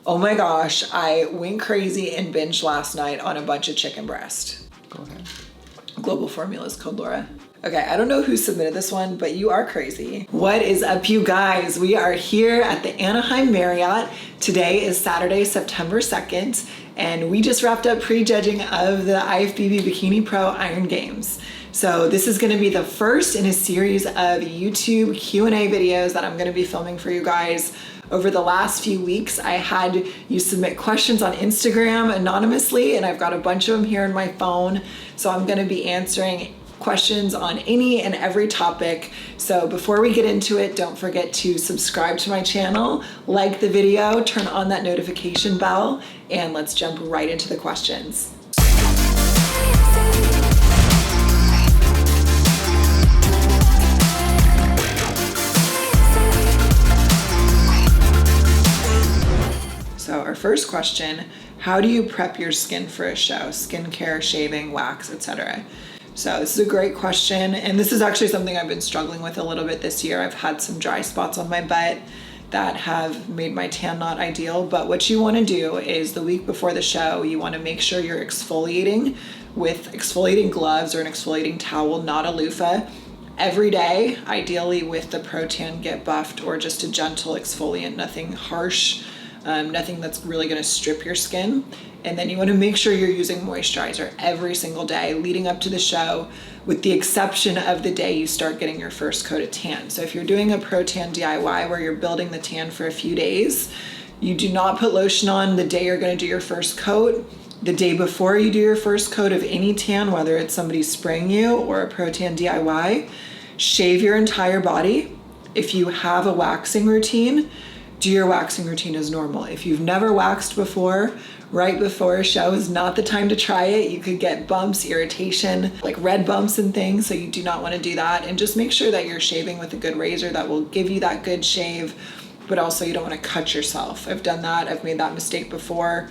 Oh my gosh, I went crazy and binged last night on a bunch of chicken breast. Go ahead. Global Formulas code Laura. Okay, I don't know who submitted this one, but you are crazy. What is up, you guys? We are here at the Anaheim Marriott. Today is Saturday, September 2nd, and we just wrapped up prejudging of the IFBB Bikini Pro Iron Games. So this is gonna be the first in a series of YouTube Q&A videos that I'm gonna be filming for you guys. Over the last few weeks, I had you submit questions on Instagram anonymously, and I've got a bunch of them here on my phone. So I'm gonna be answering questions on any and every topic. So before we get into it, don't forget to subscribe to my channel, like the video, turn on that notification bell, and let's jump right into the questions. So our first question, how do you prep your skin for a show? Skincare, shaving, wax, etc. So this is a great question, and this is actually something I've been struggling with a little bit this year. I've had some dry spots on my butt that have made my tan not ideal, but what you want to do is the week before the show, you want to make sure you're exfoliating with exfoliating gloves or an exfoliating towel, not a loofah, every day, ideally with the Pro Tan Get Buffed or just a gentle exfoliant, nothing harsh. Nothing that's really going to strip your skin. And then you want to make sure you're using moisturizer every single day leading up to the show, with the exception of the day you start getting your first coat of tan. So if you're doing a Pro Tan DIY where you're building the tan for a few days, you do not put lotion on the day you're going to do your first coat. The day before you do your first coat of any tan, whether it's somebody spraying you or a Pro Tan DIY, shave your entire body. If you have a waxing routine, do your waxing routine as normal. If you've never waxed before, right before a show is not the time to try it. You could get bumps, irritation, like red bumps and things, so you do not want to do that. And just make sure that you're shaving with a good razor that will give you that good shave, but also you don't want to cut yourself. I've done that, I've made that mistake before,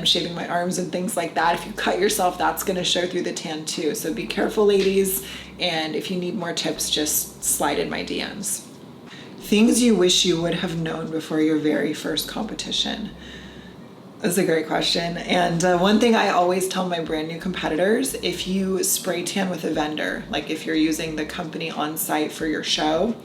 shaving my arms and things like that. If you cut yourself, that's going to show through the tan too. So be careful, ladies, and if you need more tips, just slide in my DMs. Things you wish you would have known before your very first competition. That's a great question. And one thing I always tell my brand new competitors, if you spray tan with a vendor, like if you're using the company on site for your show,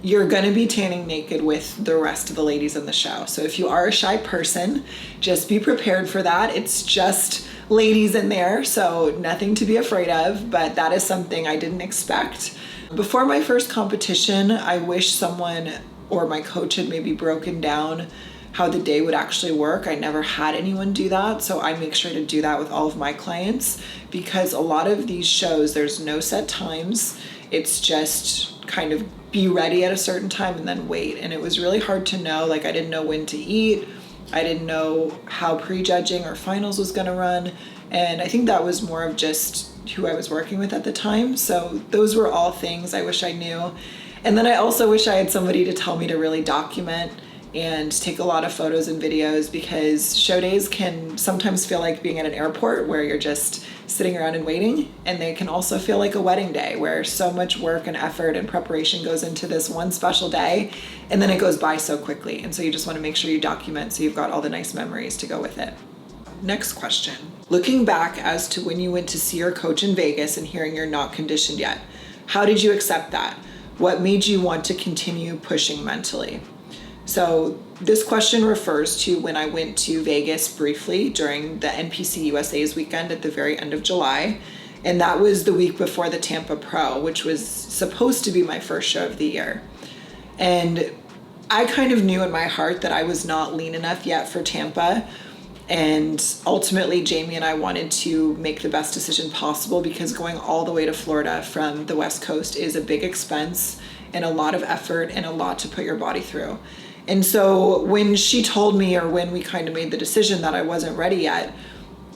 you're gonna be tanning naked with the rest of the ladies in the show. So if you are a shy person, just be prepared for that. It's just ladies in there, so nothing to be afraid of, but that is something I didn't expect. Before my first competition, I wish someone or my coach had maybe broken down how the day would actually work. I never had anyone do that, so I make sure to do that with all of my clients, because a lot of these shows, there's no set times. It's just kind of be ready at a certain time and then wait. And it was really hard to know, like I didn't know when to eat. I didn't know how prejudging or finals was gonna run. And I think that was more of just who I was working with at the time. So those were all things I wish I knew. And then I also wish I had somebody to tell me to really document and take a lot of photos and videos, because show days can sometimes feel like being at an airport where you're just sitting around and waiting. And they can also feel like a wedding day where so much work and effort and preparation goes into this one special day, and then it goes by so quickly. And so you just want to make sure you document so you've got all the nice memories to go with it. Next question. Looking back as to when you went to see your coach in Vegas and hearing you're not conditioned yet, how did you accept that? What made you want to continue pushing mentally? So this question refers to when I went to Vegas briefly during the NPC USA's weekend at the very end of July. And that was the week before the Tampa Pro, which was supposed to be my first show of the year. And I kind of knew in my heart that I was not lean enough yet for Tampa. And ultimately, Jamie and I wanted to make the best decision possible, because going all the way to Florida from the West Coast is a big expense and a lot of effort and a lot to put your body through. And so when she told me, or when we kind of made the decision that I wasn't ready yet,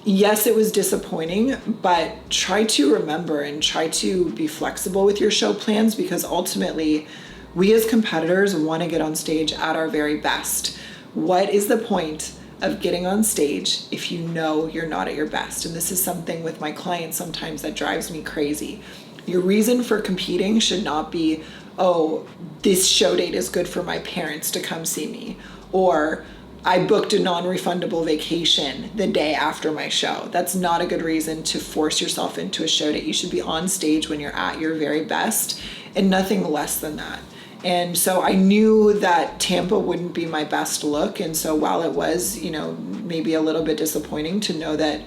yes, it was disappointing, but try to remember and try to be flexible with your show plans, because ultimately we as competitors want to get on stage at our very best. What is the point of getting on stage if you know you're not at your best? And this is something with my clients sometimes that drives me crazy. Your reason for competing should not be, oh, this show date is good for my parents to come see me, or I booked a non-refundable vacation the day after my show. That's not a good reason to force yourself into a show date. You should be on stage when you're at your very best and nothing less than that. And so I knew that Tampa wouldn't be my best look. And so while it was, you know, maybe a little bit disappointing to know that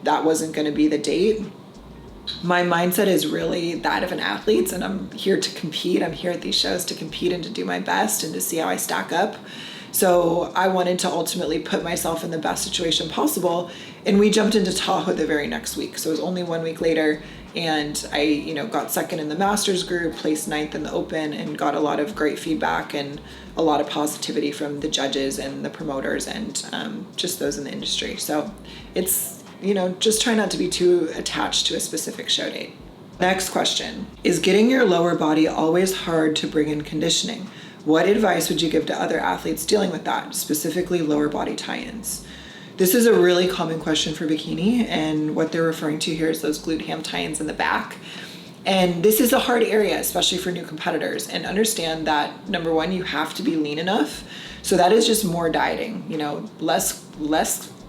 that wasn't going to be the date, my mindset is really that of an athlete, and I'm here to compete. I'm here at these shows to compete and to do my best and to see how I stack up. So I wanted to ultimately put myself in the best situation possible. And we jumped into Tahoe the very next week. So it was only 1 week later. And I, you know, got second in the Masters group, placed ninth in the Open, and got a lot of great feedback and a lot of positivity from the judges and the promoters and just those in the industry. So it's, you know, just try not to be too attached to a specific show date. Next question. Is getting your lower body always hard to bring in conditioning? What advice would you give to other athletes dealing with that, specifically lower body tie-ins? This is a really common question for bikini, and what they're referring to here is those glute ham tie-ins in the back. And this is a hard area, especially for new competitors. And understand that, number one, you have to be lean enough. So that is just more dieting, you know, less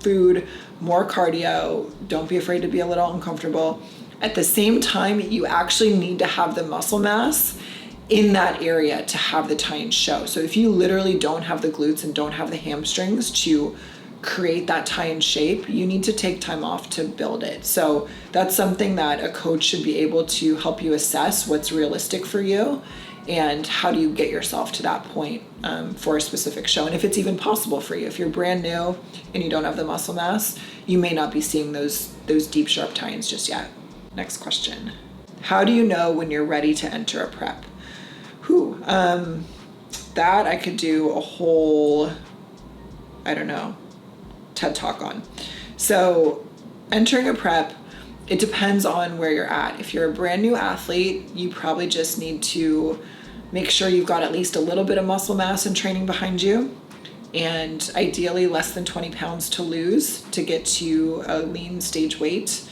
food, more cardio. Don't be afraid to be a little uncomfortable. At the same time, you actually need to have the muscle mass in that area to have the tie-in show. So if you literally don't have the glutes and don't have the hamstrings to create that tie-in shape, you need to take time off to build it. So that's something that a coach should be able to help you assess what's realistic for you and how do you get yourself to that point for a specific show. And if it's even possible for you. If you're brand new and you don't have the muscle mass, you may not be seeing those deep, sharp tie-ins just yet. Next question. How do you know when you're ready to enter a prep? That I could do a whole, TED Talk on. So entering a prep, it depends on where you're at. If you're a brand new athlete, you probably just need to make sure you've got at least a little bit of muscle mass and training behind you, and ideally less than 20 pounds to lose to get to a lean stage weight.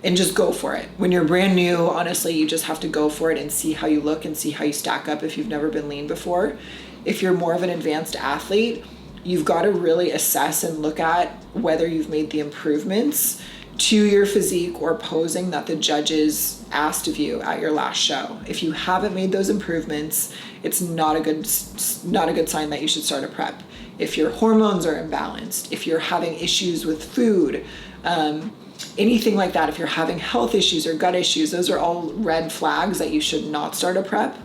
And just go for it. When you're brand new, honestly, you just have to go for it and see how you look and see how you stack up if you've never been lean before. If you're more of an advanced athlete, you've got to really assess and look at whether you've made the improvements to your physique or posing that the judges asked of you at your last show. If you haven't made those improvements, it's not a good sign that you should start a prep. If your hormones are imbalanced, if you're having issues with food, anything like that, if you're having health issues or gut issues, those are all red flags that you should not start a prep.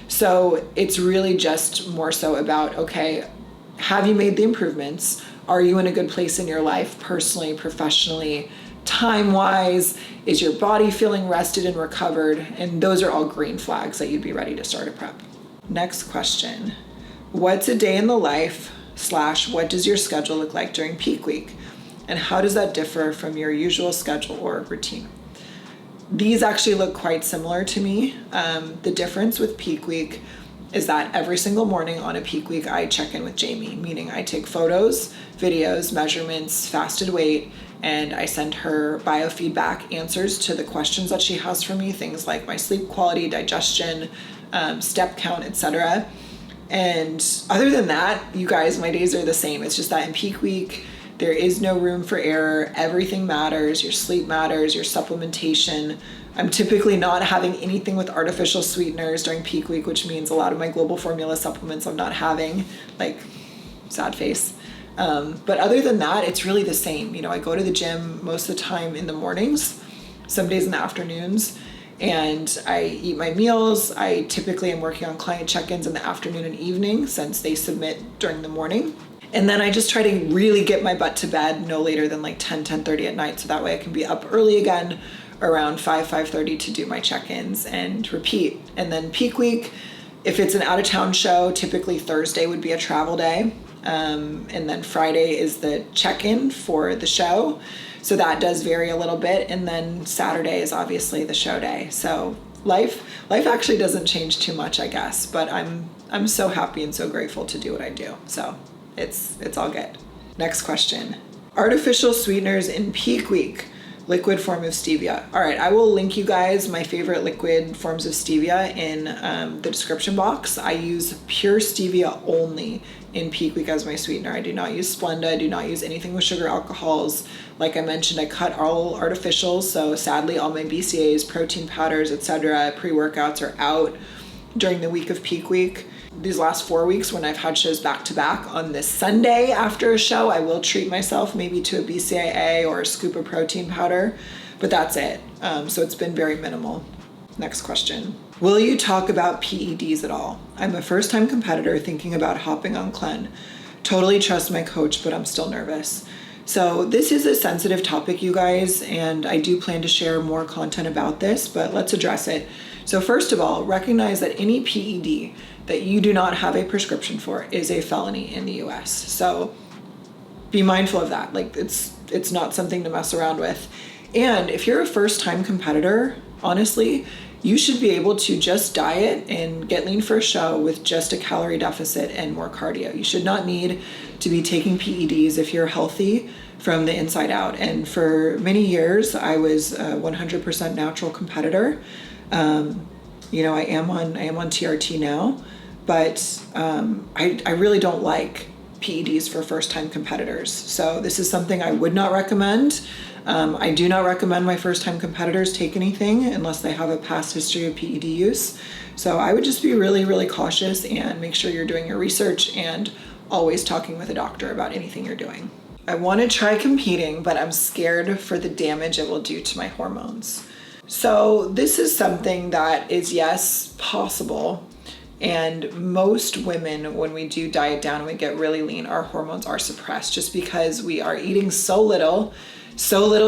So it's really just more so about, okay, have you made the improvements? Are you in a good place in your life, personally, professionally, time-wise? Is your body feeling rested and recovered? And those are all green flags that you'd be ready to start a prep. Next question. What's a day in the life / what does your schedule look like during peak week? And how does that differ from your usual schedule or routine? These actually look quite similar to me. The difference with peak week is that every single morning on a peak week, I check in with Jamie, meaning I take photos, videos, measurements, fasted weight, and I send her biofeedback answers to the questions that she has for me, things like my sleep quality, digestion, step count, etc. And other than that, you guys, my days are the same. It's just that in peak week, there is no room for error. Everything matters. Your sleep matters, your supplementation. I'm typically not having anything with artificial sweeteners during peak week, which means a lot of my global formula supplements I'm not having, like sad face. But other than that, it's really the same. You know, I go to the gym most of the time in the mornings, some days in the afternoons, and I eat my meals. I typically am working on client check-ins in the afternoon and evening since they submit during the morning. And then I just try to really get my butt to bed no later than like 10:30 at night. So that way I can be up early again around 5:30 to do my check-ins and repeat. And then peak week, if it's an out-of-town show, typically Thursday would be a travel day. And then Friday is the check-in for the show. So that does vary a little bit. And then Saturday is obviously the show day. So life actually doesn't change too much, I guess. But I'm so happy and so grateful to do what I do. So it's all good. Next question. Artificial sweeteners in peak week Liquid form of stevia. All right, I will link you guys my favorite liquid forms of stevia in the description box. I use pure stevia only in Peak Week as my sweetener. I do not use Splenda, I do not use anything with sugar alcohols. Like I mentioned, I cut all artificials, so sadly all my BCAAs, protein powders, etc., pre-workouts are out during the week of Peak Week. These last 4 weeks when I've had shows back to back, on this Sunday after a show, I will treat myself maybe to a BCAA or a scoop of protein powder, but that's it. So it's been very minimal. Next question. Will you talk about PEDs at all? I'm a first-time competitor thinking about hopping on Clen. Totally trust my coach, but I'm still nervous. So this is a sensitive topic, you guys, and I do plan to share more content about this, but let's address it. So first of all, recognize that any PED that you do not have a prescription for is a felony in the US. So be mindful of that. Like it's not something to mess around with. And if you're a first-time competitor, honestly, you should be able to just diet and get lean for a show with just a calorie deficit and more cardio. You should not need to be taking PEDs if you're healthy from the inside out. And for many years, I was a 100% natural competitor. I am on TRT now, but I really don't like PEDs for first-time competitors. So this is something I would not recommend. I do not recommend my first-time competitors take anything unless they have a past history of PED use. So I would just be really, really cautious and make sure you're doing your research and always talking with a doctor about anything you're doing. I want to try competing, but I'm scared for the damage it will do to my hormones. So this is something that is, yes, possible. And most women, when we do diet down and we get really lean, our hormones are suppressed just because we are eating so little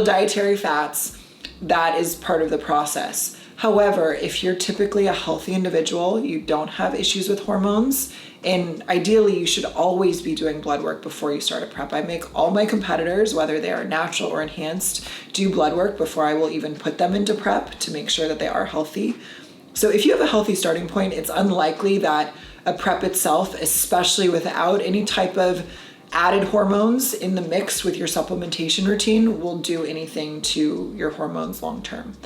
dietary fats. That is part of the process. However, if you're typically a healthy individual, you don't have issues with hormones, and ideally you should always be doing blood work before you start a prep. I make all my competitors, whether they are natural or enhanced, do blood work before I will even put them into prep to make sure that they are healthy. So if you have a healthy starting point, it's unlikely that a prep itself, especially without any type of added hormones in the mix with your supplementation routine, will do anything to your hormones long term.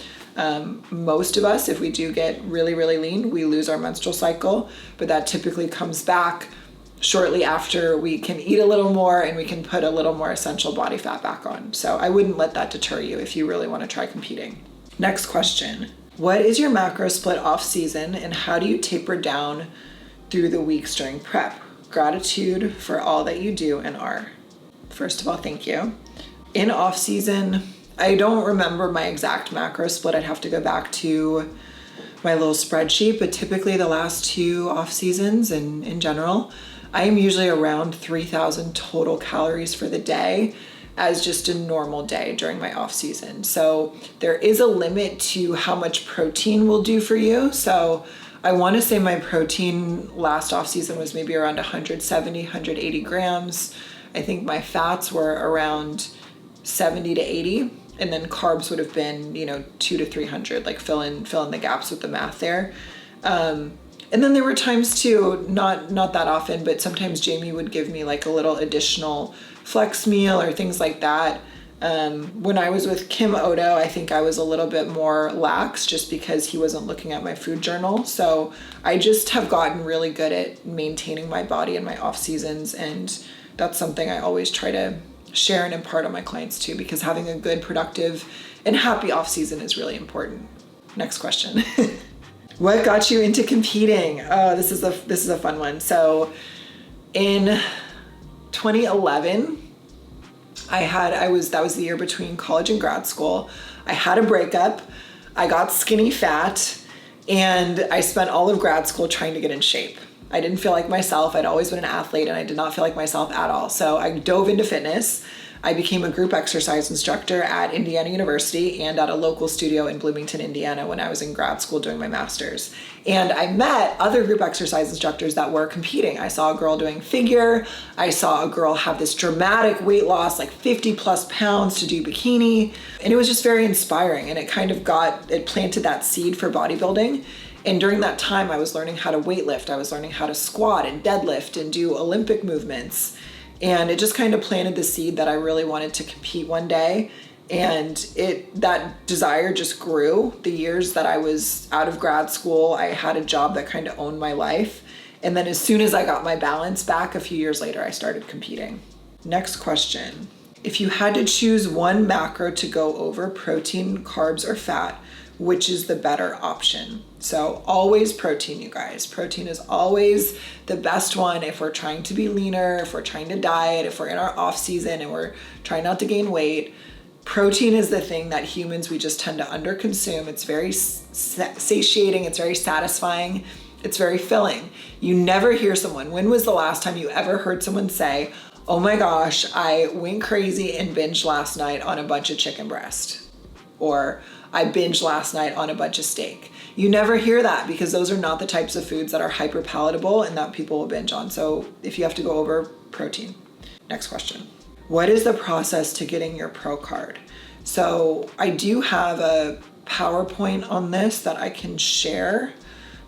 Most of us, if we do get really, really lean, we lose our menstrual cycle, but that typically comes back shortly after we can eat a little more and we can put a little more essential body fat back on. So I wouldn't let that deter you if you really want to try competing. Next question. What is your macro split off season and how do you taper down through the weeks during prep? Gratitude for all that you do and are. First of all, thank you. In off season, I don't remember my exact macro split. I'd have to go back to my little spreadsheet, but typically the last 2 off seasons and in general, I am usually around 3,000 total calories for the day as just a normal day during my off season. So there is a limit to how much protein will do for you. So I want to say my protein last off season was maybe around 170, 180 grams. I think my fats were around 70 to 80. And then carbs would have been, 200 to 300, like fill in the gaps with the math there. And then there were times too, not that often, but sometimes Jamie would give me like a little additional flex meal or things like that. When I was with Kim Odo, I think I was a little bit more lax just because he wasn't looking at my food journal. So I just have gotten really good at maintaining my body in my off seasons. And that's something I always try to share and impart on my clients too, because having a good, productive, and happy off season is really important. Next question. What got you into competing? Oh, this is a fun one. So in 2011, that was the year between college and grad school. I had a breakup. I got skinny fat, and I spent all of grad school trying to get in shape. I didn't feel like myself. I'd always been an athlete and I did not feel like myself at all. So I dove into fitness. I became a group exercise instructor at Indiana University and at a local studio in Bloomington, Indiana when I was in grad school doing my master's. And I met other group exercise instructors that were competing. I saw a girl doing figure. I saw a girl have this dramatic weight loss, like 50 plus pounds to do bikini. And it was just very inspiring. And it planted that seed for bodybuilding. And during that time, I was learning how to weightlift. I was learning how to squat and deadlift and do Olympic movements. And it just kind of planted the seed that I really wanted to compete one day. And that desire just grew. The years that I was out of grad school, I had a job that kind of owned my life. And then as soon as I got my balance back, a few years later, I started competing. Next question. If you had to choose one macro to go over, protein, carbs, or fat, which is the better option? So always protein, you guys. Protein is always the best one if we're trying to be leaner, if we're trying to diet, if we're in our off season and we're trying not to gain weight. Protein is the thing that humans, we just tend to underconsume. It's very satiating, it's very satisfying, it's very filling. You never hear someone, when was the last time you ever heard someone say, oh my gosh, I went crazy and binged last night on a bunch of chicken breast, or I binged last night on a bunch of steak. You never hear that because those are not the types of foods that are hyper palatable and that people will binge on. So if you have to go over, protein. Next question. What is the process to getting your pro card? So I do have a PowerPoint on this that I can share.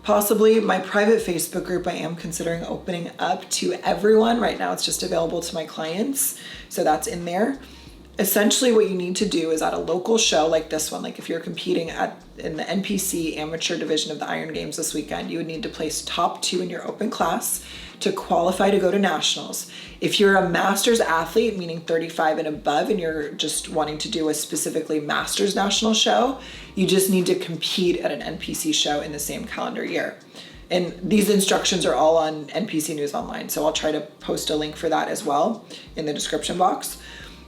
Possibly my private Facebook group, I am considering opening up to everyone. Right now it's just available to my clients. So that's in there. Essentially what you need to do is at a local show like this one, like if you're competing in the NPC amateur division of the Iron Games this weekend, you would need to place top 2 in your open class to qualify to go to nationals. If you're a master's athlete, meaning 35 and above, and you're just wanting to do a specifically master's national show, you just need to compete at an NPC show in the same calendar year. And these instructions are all on NPC News Online, so I'll try to post a link for that as well in the description box.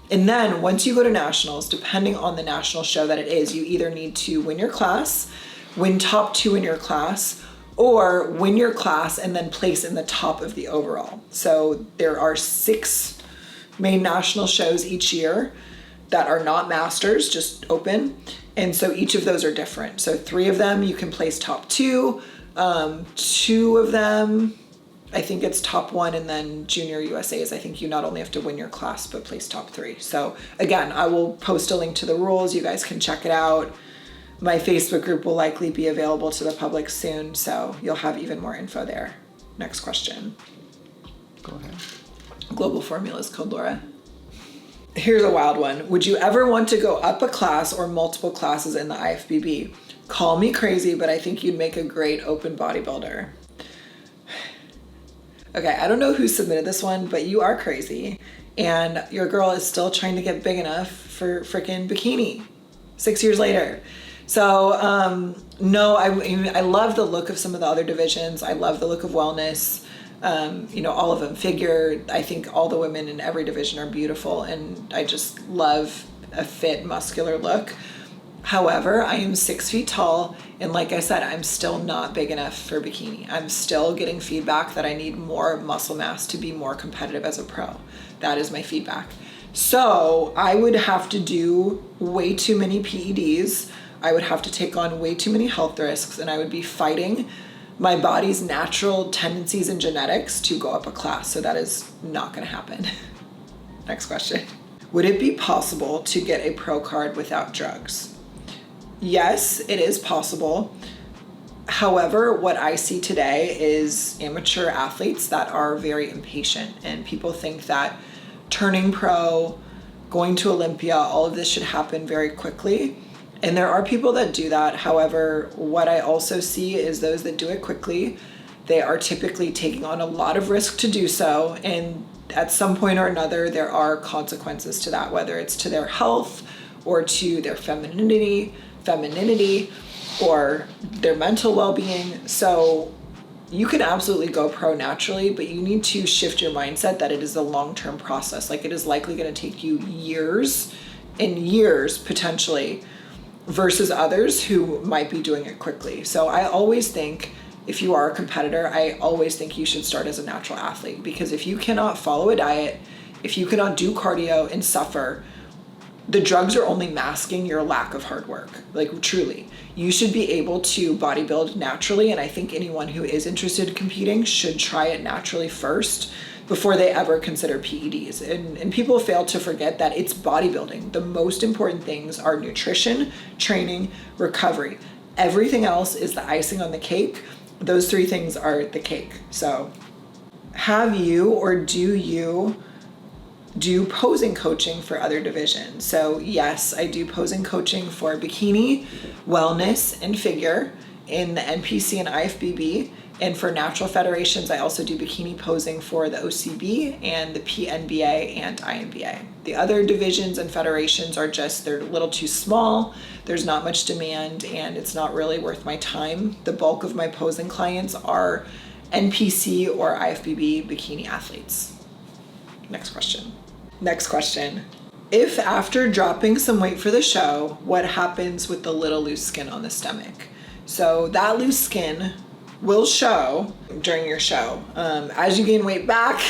And then once you go to nationals, depending on the national show that it is, you either need to win your class, win top 2 in your class, or win your class and then place in the top of the overall. So there are 6 main national shows each year that are not masters, just open. And so each of those are different. So 3 of them you can place top 2, 2 of them, I think it's top 1, and then Junior USA's, I think you not only have to win your class, but place top 3. So again, I will post a link to the rules. You guys can check it out. My Facebook group will likely be available to the public soon, so you'll have even more info there. Next question. Go ahead. Global formula is called Laura. Here's a wild one. Would you ever want to go up a class or multiple classes in the IFBB? Call me crazy, but I think you'd make a great open bodybuilder. Okay, I don't know who submitted this one, but you are crazy. And your girl is still trying to get big enough for freaking bikini 6 years later. So no, I love the look of some of the other divisions. I love the look of wellness. All of them. Figure, I think all the women in every division are beautiful, and I just love a fit, muscular look. However, I am 6 feet tall, and like I said, I'm still not big enough for bikini. I'm still getting feedback that I need more muscle mass to be more competitive as a pro. That is my feedback. So I would have to do way too many PEDs. I would have to take on way too many health risks, and I would be fighting my body's natural tendencies and genetics to go up a class. So that is not going to happen. Next question. Would it be possible to get a pro card without drugs? Yes, it is possible. However, what I see today is amateur athletes that are very impatient, and people think that turning pro, going to Olympia, all of this should happen very quickly. And there are people that do that. However, what I also see is those that do it quickly, they are typically taking on a lot of risk to do so. And at some point or another, there are consequences to that, whether it's to their health or to their femininity, or their mental well-being. So you can absolutely go pro naturally, but you need to shift your mindset that it is a long-term process. Like, it is likely going to take you years and years potentially, versus others who might be doing it quickly. So I always think, if you are a competitor, I always think you should start as a natural athlete, because if you cannot follow a diet, if you cannot do cardio and suffer, the drugs are only masking your lack of hard work. Like, truly, you should be able to bodybuild naturally. And I think anyone who is interested in competing should try it naturally first before they ever consider PEDs. And people fail to forget that it's bodybuilding. The most important things are nutrition, training, recovery. Everything else is the icing on the cake. Those 3 things are the cake. So have you, or do you do posing coaching for other divisions. So yes, I do posing coaching for bikini, wellness, and figure in the NPC and IFBB. And for natural federations, I also do bikini posing for the OCB and the PNBA and INBA. The other divisions and federations are just, they're a little too small, there's not much demand, and it's not really worth my time. The bulk of my posing clients are NPC or IFBB bikini athletes. Next question. Next question. If after dropping some weight for the show, what happens with the little loose skin on the stomach? So that loose skin will show during your show. As you gain weight back,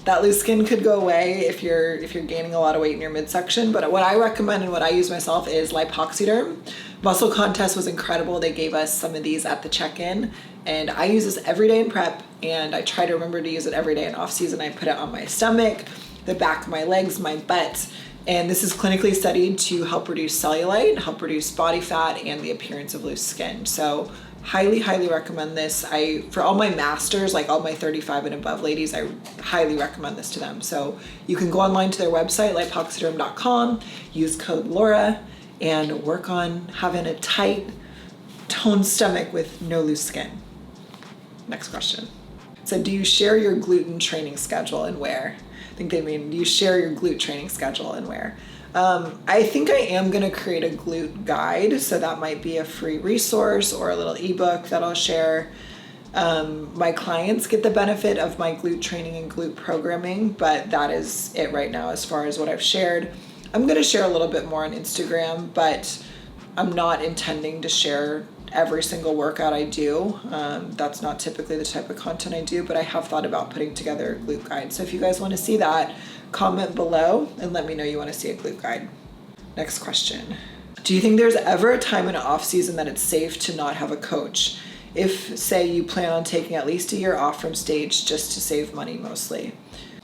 that loose skin could go away if you're gaining a lot of weight in your midsection. But what I recommend and what I use myself is lipoxyderm. MuscleContest was incredible. They gave us some of these at the check-in, and I use this every day in prep, and I try to remember to use it every day in off season. I put it on my stomach, the back of my legs, my butt, and this is clinically studied to help reduce cellulite, help reduce body fat, and the appearance of loose skin. So highly recommend this. For all my masters, like all my 35 and above ladies, I highly recommend this to them. So you can go online to their website, lipoxyderm.com, use code Laura, and work on having a tight, toned stomach with no loose skin. Next question. So do you share your gluten training schedule and where? I think they mean, do you share your glute training schedule and where? I think I am going to create a glute guide, so that might be a free resource or a little ebook that I'll share. My clients get the benefit of my glute training and glute programming, but that is it right now as far as what I've shared. I'm going to share a little bit more on Instagram, but I'm not intending to share every single workout I do. That's not typically the type of content I do, but I have thought about putting together a glute guide. So if you guys want to see that, comment below and let me know you want to see a glute guide. Next question. Do you think there's ever a time in an off season that it's safe to not have a coach? If, say, you plan on taking at least a year off from stage just to save money mostly.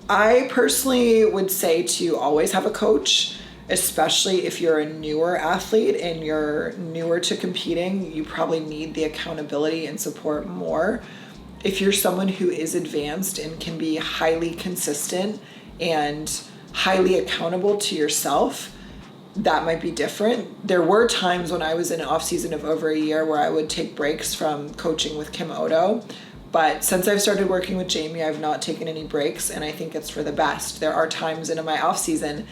I personally would say to always have a coach, especially if you're a newer athlete and you're newer to competing. You probably need the accountability and support more. If you're someone who is advanced and can be highly consistent and highly accountable to yourself, that might be different. There were times when I was in an off season of over a year where I would take breaks from coaching with Kim Odo, but since I've started working with Jamie, I've not taken any breaks, and I think it's for the best. There are times in my off season,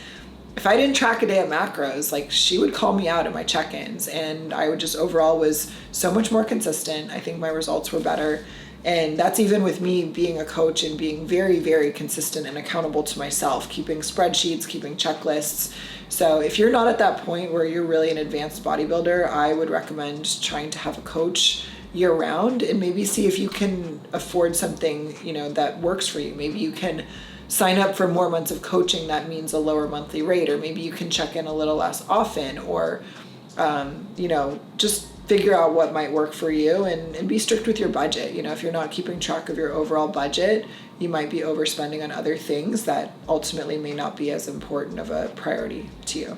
if I didn't track a day at macros, like she would call me out at my check-ins, and I would just overall was so much more consistent. I think my results were better. And that's even with me being a coach and being very consistent and accountable to myself, keeping spreadsheets, keeping checklists. So if you're not at that point where you're really an advanced bodybuilder, I would recommend trying to have a coach year round and maybe see if you can afford something, that works for you. Maybe you can sign up for more months of coaching. That means a lower monthly rate, or maybe you can check in a little less often, or, just figure out what might work for you and be strict with your budget. If you're not keeping track of your overall budget, you might be overspending on other things that ultimately may not be as important of a priority to you.